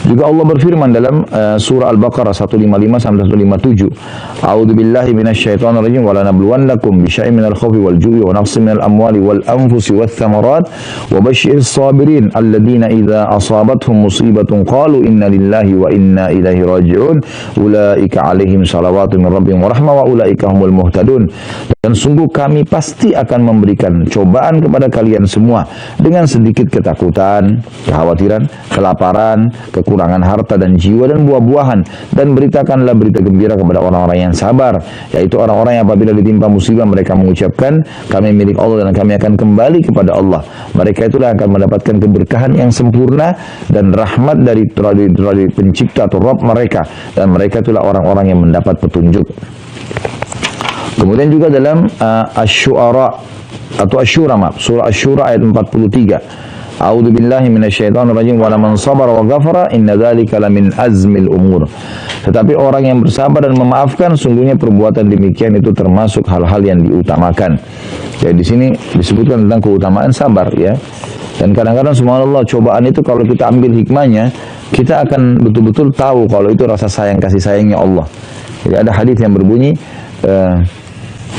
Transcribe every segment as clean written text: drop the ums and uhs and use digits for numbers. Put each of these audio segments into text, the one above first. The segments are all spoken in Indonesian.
Juga Allah berfirman dalam surah Al-Baqarah 155 sampai 157. A'udzubillahi minasyaitonir rajim wa lanabluwannakum bisyai'in minal khawfi wal ju'i wa naqsin minal amwali wal anfusi wath thamarat wa basyiris sabirin alladziina idza asabathum musibatun qalu inna lillahi wa inna ilaihi raji'un ulaika 'alaihim shalawatun min rabbihim wa rahmah wa ulaika humul muhtadun. Dan sungguh kami pasti akan memberikan cobaan kepada kalian semua dengan sedikit ketakutan, kekhawatiran, kelaparan, kekurangan harta dan jiwa dan buah-buahan, dan beritakanlah berita gembira kepada orang-orang yang sabar, yaitu orang-orang yang apabila ditimpa musibah mereka mengucapkan kami milik Allah dan kami akan kembali kepada Allah. Mereka itulah akan mendapatkan keberkahan yang sempurna dan rahmat dari pencipta atau Rabb mereka, dan mereka itulah orang-orang yang mendapat petunjuk. Kemudian juga dalam Asy-Syu'ara atau Asy-Syura, surah Asy-Syura ayat 43. A'udzu billahi minasyaitonir rajim wa man sabara wa ghafara inna dzalika lamin azmil umur. Tetapi orang yang bersabar dan memaafkan sungguhnya perbuatan demikian itu termasuk hal-hal yang diutamakan. Jadi di sini disebutkan tentang keutamaan sabar ya. Dan kadang-kadang subhanallah cobaan itu kalau kita ambil hikmahnya, kita akan betul-betul tahu kalau itu rasa sayang kasih sayangnya Allah. Jadi ada hadis yang berbunyi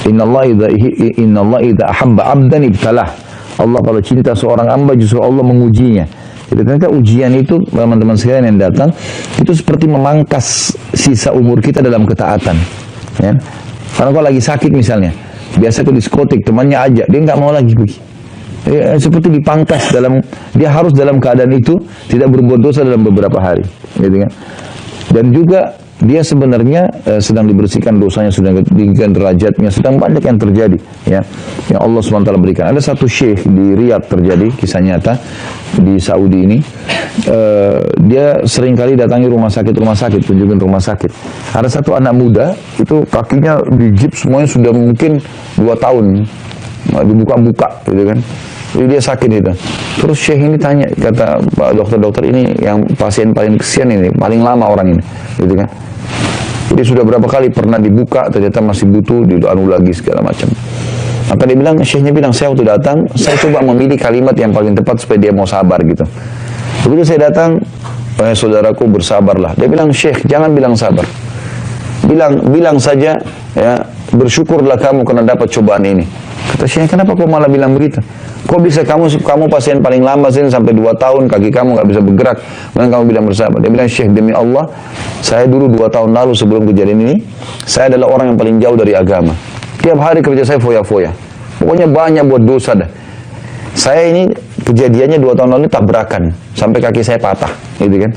Inna Allah idza ahabba 'abdan ibtalah. Allah kalau cinta seorang hamba justru Allah mengujinya. Jadi ternyata ujian itu teman-teman sekalian yang datang itu seperti memangkas sisa umur kita dalam ketaatan. Ya. Karena kalau lagi sakit misalnya, biasa ke diskotik temannya ajak, dia nggak mau lagi pergi. Seperti dipangkas dia harus dalam keadaan itu tidak berbuat dosa dalam beberapa hari, gitu kan. Dan juga dia sebenarnya sedang dibersihkan dosanya, sedang ditinggikan derajatnya, sedang banyak yang terjadi ya, yang Allah SWT berikan. Ada satu syekh di Riyadh terjadi kisah nyata di Saudi ini, dia seringkali datangi rumah sakit, kunjungan rumah sakit. Ada satu anak muda itu kakinya digips semuanya sudah mungkin 2 tahun, dibuka-buka gitu kan. Jadi dia sakit itu. Terus syekh ini tanya, kata Pak dokter ini yang pasien paling kesian ini, paling lama orang ini, gitu kan. Jadi sudah berapa kali pernah dibuka, ternyata masih butuh, dianu lagi segala macam. Maka dia bilang, syekhnya bilang, saya waktu datang, saya coba memilih kalimat yang paling tepat supaya dia mau sabar gitu. Begitu saya datang, saudaraku bersabarlah. Dia bilang, syekh jangan bilang sabar. Bilang saja, ya bersyukurlah kamu karena dapat cobaan ini. Kata syekh, kenapa kau malah bilang begitu? Kok bisa kamu pasien paling lama sini sampai 2 tahun kaki kamu nggak bisa bergerak, kemudian kamu bilang bersabar? Dia bilang, syekh demi Allah, saya dulu 2 tahun lalu sebelum kejadian ini, saya adalah orang yang paling jauh dari agama. Tiap hari kerja saya foya-foya, pokoknya banyak buat dosa dah. Saya ini kejadiannya 2 tahun lalu tabrakan sampai kaki saya patah, gitu kan.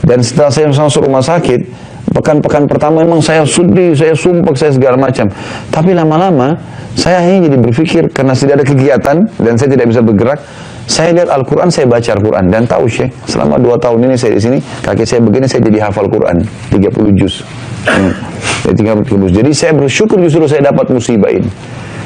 Dan setelah saya masuk rumah sakit, pekan-pekan pertama memang saya sedih, saya sumpah, saya segala macam. Tapi lama-lama saya hanya jadi berpikir karena tidak ada kegiatan dan saya tidak bisa bergerak. Saya lihat Al-Quran, saya baca Al-Quran dan tahu syekh, selama 2 tahun ini saya di sini, kaki saya begini, saya jadi hafal Quran 30 juz. Jadi saya bersyukur justru saya dapat musibah ini.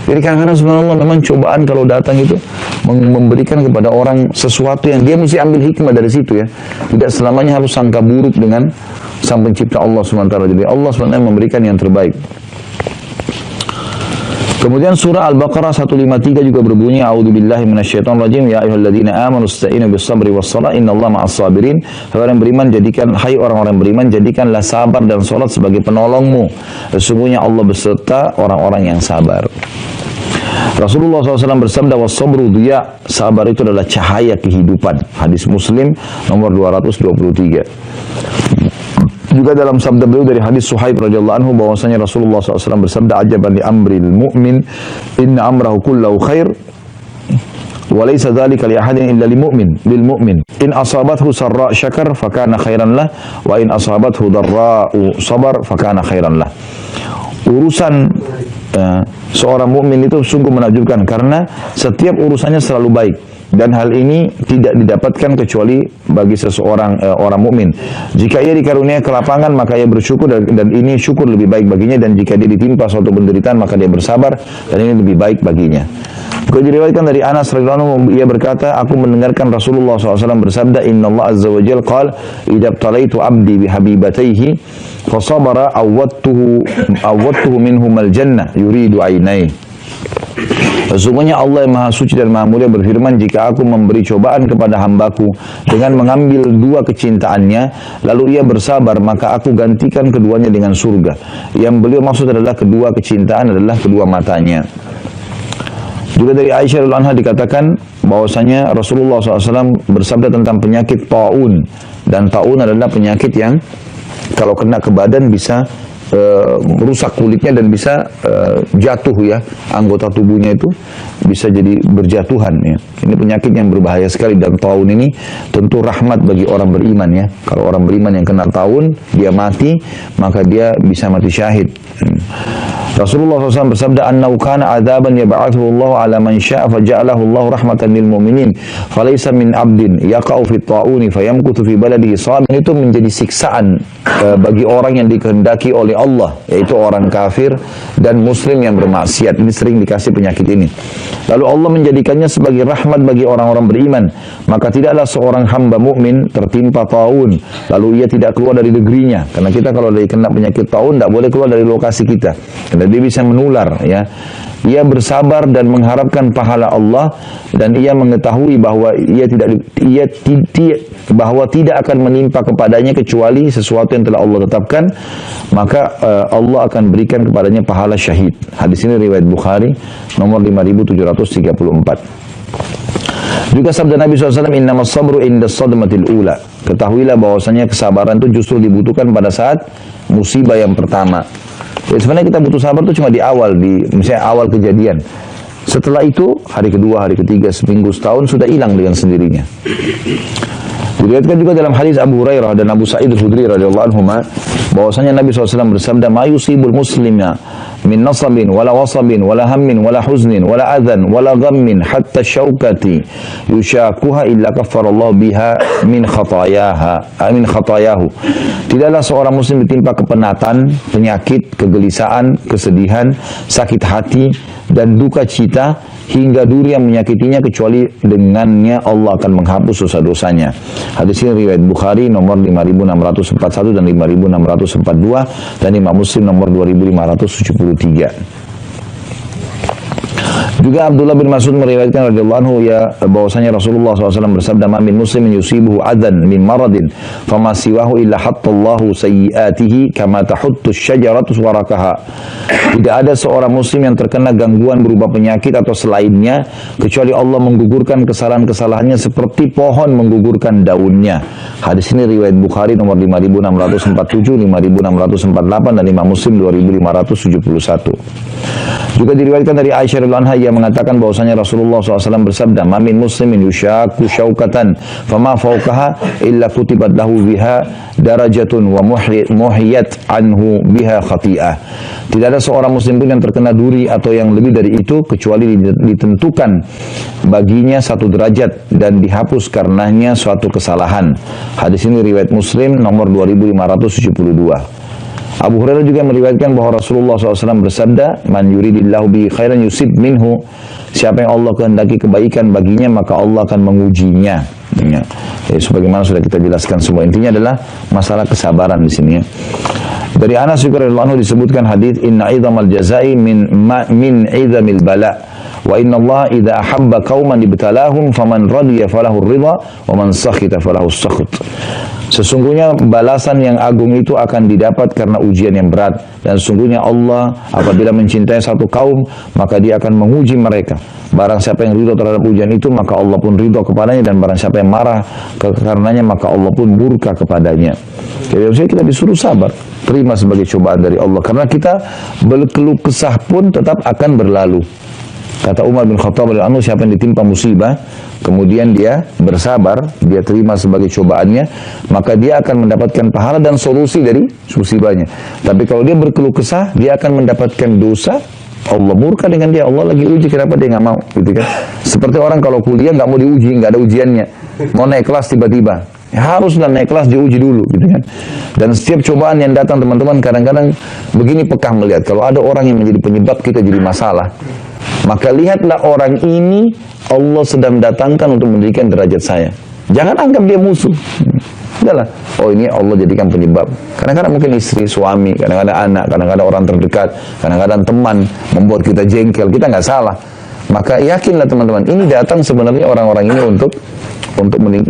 Jadi kadang-kadang subhanallah memang cobaan kalau datang itu memberikan kepada orang sesuatu yang dia mesti ambil hikmah dari situ ya. Tidak selamanya harus sangka buruk dengan sang pencipta Allah SWT. Jadi Allah SWT memberikan yang terbaik. Kemudian surah Al-Baqarah 153 juga berbunyi, A'udzubillahi minasyaitonir rajim, ya ayyuhalladzina amanu ista'inu bis-sabri was-shalah innallaha ma'as-sabirin. Hai orang beriman, orang-orang beriman, jadikanlah sabar dan salat sebagai penolongmu. Sesungguhnya Allah beserta orang-orang yang sabar. Rasulullah SAW bersabda, was-sabru dhiya, sabar itu adalah cahaya kehidupan. Hadis Muslim nomor 223. Juga dalam sabda beliau dari hadis Suhaib radhiyallahu anhu bahwasanya Rasulullah SAW bersabda, ajaban li amril mu'min inna amrahu kullahu khair wa laysa dzalika li ahadin illa lil mu'min in asabathu sarra syakar fakana khairan lah wa in asabathu dharra'u sabar fakana khairan lah. Urusan seorang mukmin itu sungguh menakjubkan karena setiap urusannya selalu baik. Dan hal ini tidak didapatkan kecuali bagi seseorang orang mukmin. Jika ia dikaruniai kelapangan maka ia bersyukur dan ini syukur lebih baik baginya, dan jika dia ditimpa suatu penderitaan maka dia bersabar dan ini lebih baik baginya. Juga diriwayatkan dari Anas radhiyallahu anhu, ia berkata, aku mendengarkan Rasulullah SAW bersabda, Inna Allah azza wa jalla qala idza btalaitu abdi bihabibatayhi fasabara awwadtuhu minhum al-jannah yuridu aynai. Sesungguhnya Allah yang Maha Suci dan Maha Mulia berfirman, jika aku memberi cobaan kepada hambaku dengan mengambil dua kecintaannya, lalu ia bersabar, maka aku gantikan keduanya dengan surga. Yang beliau maksud adalah kedua kecintaan adalah kedua matanya. Juga dari Aisyah radhiyallahu anha dikatakan bahwasanya Rasulullah SAW bersabda tentang penyakit taun, dan taun adalah penyakit yang kalau kena ke badan bisa merusak kulitnya dan bisa jatuh ya, anggota tubuhnya itu bisa jadi berjatuhan ya. Ini penyakit yang berbahaya sekali, dan taun ini tentu rahmat bagi orang beriman ya. Kalau orang beriman yang kena taun, dia mati, maka dia bisa mati syahid. Rasulullah SAW bersabda, "Annahu kana adzaban yab'athuhu Allah 'ala man syaa' faja'alahu Allah rahmatan lil mu'minin, falaysa min 'abdin yaqa'u fi at-ta'uni fayamkuthu fi baladihi sabir." Itu menjadi siksaan bagi orang yang dikehendaki oleh Allah, yaitu orang kafir dan muslim yang bermaksiat. Ini sering dikasih penyakit ini. Lalu Allah menjadikannya sebagai rahmat bagi orang-orang beriman. Maka tidaklah seorang hamba mukmin tertimpa taun lalu ia tidak keluar dari negerinya. Karena kita kalau kena penyakit taun tidak boleh keluar dari lokasi kita, karena dia bisa menular ya. Ia bersabar dan mengharapkan pahala Allah, dan ia mengetahui bahwa bahwa tidak akan menimpa kepadanya kecuali sesuatu yang telah Allah tetapkan, maka Allah akan berikan kepadanya pahala syahid. Hadis ini riwayat Bukhari nomor 5734. Juga sabda Nabi SAW, innamas sabru inda sadmatil ula. Ketahuilah bahwasanya kesabaran itu justru dibutuhkan pada saat musibah yang pertama. Ya, sebenarnya kita butuh sabar itu cuma di awal, misalnya awal kejadian. Setelah itu, hari kedua, hari ketiga, seminggu, setahun, sudah hilang dengan sendirinya. Diriwayatkan juga dalam hadis Abu Hurairah dan Abu Sa'id Al-Khudri radhiyallahu anhuma bahwasanya Nabi SAW bersabda, "Ma yusibul muslima min nasabin wala wasabin wala hammin wala huznin wala adhan wala ghammin hatta syaukati yushakuha illa kaffarallahu biha min khatayahu." Tidaklah seorang muslim ditimpa kepenatan, penyakit, kegelisahan, kesedihan, sakit hati dan duka cita hingga duri yang menyakitinya, kecuali dengannya Allah akan menghapus dosa-dosanya. Hadis ini riwayat Bukhari nomor 5641 dan 5642 dan Imam Muslim nomor 2573. Juga Abdullah bin Mas'ud meriwayatkan radhiyallahu anhu bahwasanya Rasulullah SAW bersabda, "Ma min muslimin yusibuhu adan min maradin fama siwahu illa hattallahu sayyiatihi kama tahuttu asy-syajaratu warakaha." Tidak ada seorang muslim yang terkena gangguan berupa penyakit atau selainnya kecuali Allah menggugurkan kesalahan-kesalahannya seperti pohon menggugurkan daunnya. Hadis ini riwayat Bukhari nomor 5647, 5648 dan Imam Muslim 2571. Juga diriwayatkan dari Aisyah radhiyallahu anha yang mengatakan bahwasanya Rasulullah SAW bersabda, "Mamin muslimin yushaku syaukatan fama fawqaha illa kutibat lahu biha darajatun wa muhiyat anhu biha khati'ah." Tidak ada seorang muslim pun yang terkena duri atau yang lebih dari itu kecuali ditentukan baginya satu derajat dan dihapus karenanya suatu kesalahan. Hadis ini riwayat Muslim nomor 2572. Abu Hurairah juga meriwayatkan bahwa Rasulullah SAW bersabda, "Man yuridillahu bi khairan yusib minhu." Siapa yang Allah kehendaki kebaikan baginya, maka Allah akan mengujinya. Ya. Jadi, sebagaimana sudah kita jelaskan semua, intinya adalah masalah kesabaran di sini. Ya. Dari Anas juga radhiyallahu anhu disebutkan hadis, "Inna idzamal jazai min idzamil bala. Wa inna Allah idza ahabba qauman ibtalahum faman radiya falahu ridha wa man sakhita falahu sakht." Sesungguhnya balasan yang agung itu akan didapat karena ujian yang berat, dan sesungguhnya Allah apabila mencintai satu kaum maka dia akan menguji mereka. Barang siapa yang ridho terhadap ujian itu maka Allah pun ridho kepadanya, dan barang siapa yang marah karenanya maka Allah pun murka kepadanya. Jadi kita disuruh sabar, terima sebagai cobaan dari Allah, karena kita berkeluh kesah pun tetap akan berlalu. Kata Umar bin Khattab radhiyallahu anhu, siapa yang ditimpa musibah kemudian dia bersabar, dia terima sebagai cobaannya, maka dia akan mendapatkan pahala dan solusi dari musibahnya. Tapi kalau dia berkeluh kesah, dia akan mendapatkan dosa, Allah murka dengan dia. Allah lagi uji, kenapa dia nggak mau, gitu kan? Seperti orang kalau kuliah nggak mau diuji, nggak ada ujiannya, mau naik kelas tiba-tiba, harus naik kelas diuji dulu, gitu kan? Dan setiap cobaan yang datang, teman-teman, kadang-kadang begini pekah melihat kalau ada orang yang menjadi penyebab kita jadi masalah, maka lihatlah orang ini Allah sedang datangkan untuk mendidikan derajat saya. Jangan anggap dia musuh. Udahlah, oh ini Allah jadikan penyebab. Kadang-kadang mungkin istri, suami, kadang-kadang anak, kadang-kadang orang terdekat, kadang-kadang teman membuat kita jengkel, kita nggak salah. Maka yakinlah teman-teman, ini datang sebenarnya orang-orang ini untuk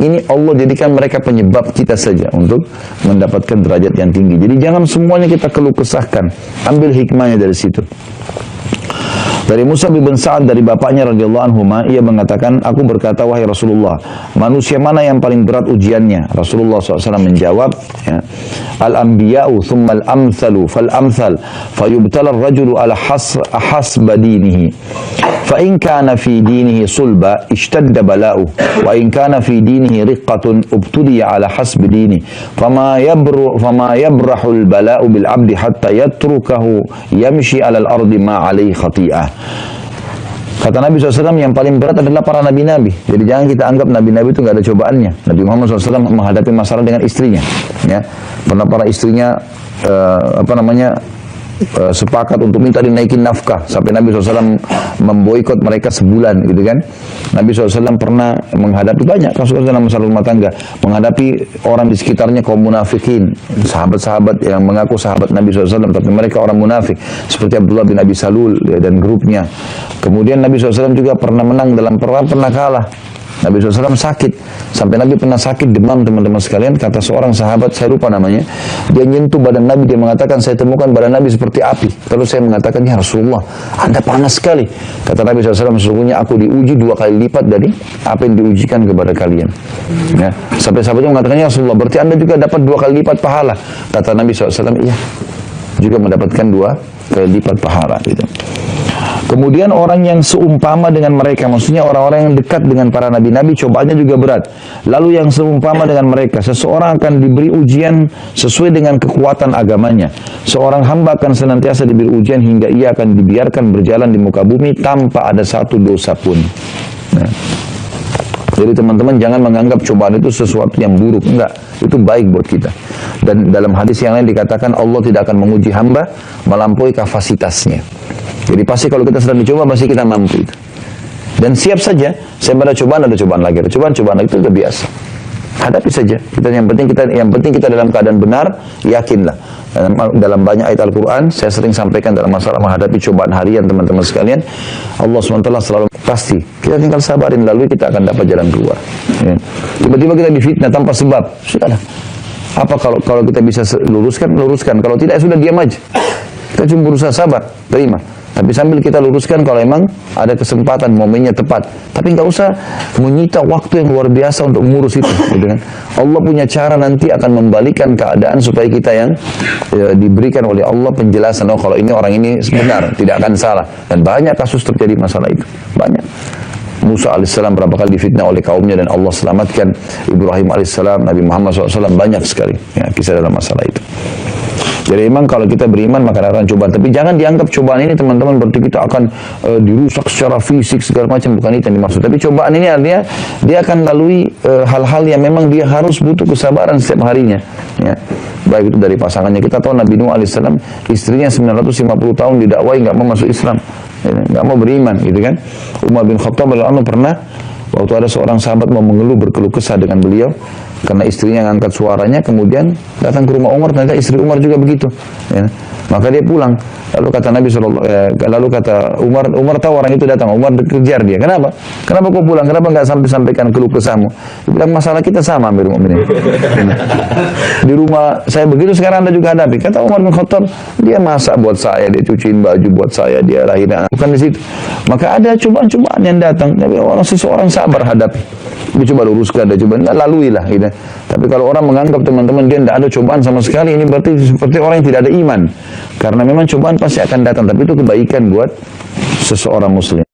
ini Allah jadikan mereka penyebab kita saja untuk mendapatkan derajat yang tinggi. Jadi jangan semuanya kita keluh kesahkan, ambil hikmahnya dari situ. Dari Musa bin Sa'ad dari bapaknya radhiyallahu anhu, ia mengatakan, aku berkata, wahai Rasulullah, manusia mana yang paling berat ujiannya? Rasulullah SAW menjawab, ya, al-anbiya'u thumma al-amthalu fal-amthal fayubtala ar-rajulu ala hasba dinihi fa in kana fi dinihi sulba ishtadda bala'u wa in kana fi dinihi riqqatun ubtuliya ala hasbi dini fama yabrahu al-bala'u bil 'abdi hatta yatrukahu yamshi ala al-ardi ma 'alaihi khati'ah. Kata Nabi SAW, yang paling berat adalah para nabi-nabi. Jadi jangan kita anggap nabi-nabi itu nggak ada cobaannya. Nabi Muhammad SAW menghadapi masalah dengan istrinya. Ya, pernah para istrinya sepakat untuk minta dinaikin nafkah sampai Nabi SAW memboikot mereka sebulan, gitu kan. Nabi SAW pernah menghadapi banyak kasus dalam masalah rumah tangga, menghadapi orang di sekitarnya kaum munafikin, sahabat-sahabat yang mengaku sahabat Nabi SAW tapi mereka orang munafik, seperti Abdullah bin Abi Salul dan grupnya. Kemudian Nabi SAW juga pernah menang dalam perang, pernah kalah. Nabi SAW sakit, sampai Nabi pernah sakit demam teman-teman sekalian. Kata seorang sahabat, saya lupa namanya, dia nyentuh badan Nabi, dia mengatakan, saya temukan badan Nabi seperti api. Terus saya mengatakan, ya Rasulullah, Anda panas sekali. Kata Nabi SAW, sesungguhnya aku diuji 2 kali lipat dari apa yang diujikan kepada kalian. Ya. Sampai sahabatnya mengatakan, ya Rasulullah, berarti Anda juga dapat 2 kali lipat pahala. Kata Nabi SAW, iya, juga mendapatkan 2 kali lipat pahala. Gitu. Kemudian orang yang seumpama dengan mereka, maksudnya orang-orang yang dekat dengan para nabi-nabi, cobaannya juga berat. Lalu yang seumpama dengan mereka, seseorang akan diberi ujian sesuai dengan kekuatan agamanya. Seorang hamba akan senantiasa diberi ujian hingga ia akan dibiarkan berjalan di muka bumi tanpa ada satu dosa pun. Nah. Jadi teman-teman jangan menganggap cobaan itu sesuatu yang buruk. Enggak, itu baik buat kita. Dan dalam hadis yang lain dikatakan Allah tidak akan menguji hamba melampaui kapasitasnya. Jadi pasti kalau kita sedang dicoba, pasti kita mampu itu. Dan siap saja, saya ada cobaan lagi, ada cobaan lagi, itu sudah biasa. Hadapi saja. Yang penting kita dalam keadaan benar, yakinlah. Dalam banyak ayat Al-Quran, saya sering sampaikan dalam masalah menghadapi cobaan harian teman-teman sekalian, Allah SWT selalu pasti. Kita tinggal sabarin, lalu kita akan dapat jalan keluar. Ya. Tiba-tiba kita difitnah tanpa sebab, sudahlah. Apa kalau kita bisa luruskan. Kalau tidak, ya sudah diam aja. Kita cuma berusaha sabar, terima. Tapi sambil kita luruskan kalau memang ada kesempatan, momennya tepat. Tapi nggak usah menyita waktu yang luar biasa untuk mengurus itu. Gitu kan? Allah punya cara nanti akan membalikan keadaan supaya kita yang diberikan oleh Allah penjelasan. Oh, kalau ini orang ini benar, tidak akan salah. Dan banyak kasus terjadi masalah itu. Banyak. Musa alaihissalam berapa kali difitnah oleh kaumnya dan Allah selamatkan. Ibrahim alaihissalam, Nabi Muhammad SAW, banyak sekali ya, kisah dalam masalah itu. Jadi memang kalau kita beriman maka akan cobaan. Tapi jangan dianggap cobaan ini teman-teman berarti kita akan dirusak secara fisik segala macam. Bukan itu yang dimaksud. Tapi cobaan ini artinya dia akan lalui hal-hal yang memang dia harus butuh kesabaran setiap harinya. Ya. Baik itu dari pasangannya. Kita tahu Nabi Nuh alaihissalam istrinya 950 tahun didakwai nggak mau masuk Islam, nggak mau beriman, gitu kan. Umar bin Khattab pernah waktu ada seorang sahabat mau mengeluh berkeluh kesah dengan beliau karena istrinya ngangkat suaranya, kemudian datang ke rumah Umar, ternyata istri Umar juga begitu. Ya. Maka dia pulang. Lalu kata Nabi Umar tahu orang itu datang, Umar kejar dia. Kenapa? Kenapa kau pulang? Kenapa nggak sampaikan keluh kesahmu? Dia bilang masalah kita sama, Amirul Mukminin. Di rumah saya begitu, sekarang Anda juga hadapi. Kata Umar bin Khattab, dia masak buat saya, dia cuciin baju buat saya, dia lahirin anak. Bukan di situ. Maka ada cobaan-cobaan yang datang, tapi seseorang sabar hadapi. Dia coba luruskan, dia coba lalui lah, gitu. Tapi kalau orang menganggap teman-teman dia tidak ada cobaan sama sekali, ini berarti seperti orang yang tidak ada iman. Karena memang cobaan pasti akan datang, tapi itu kebaikan buat seseorang muslim.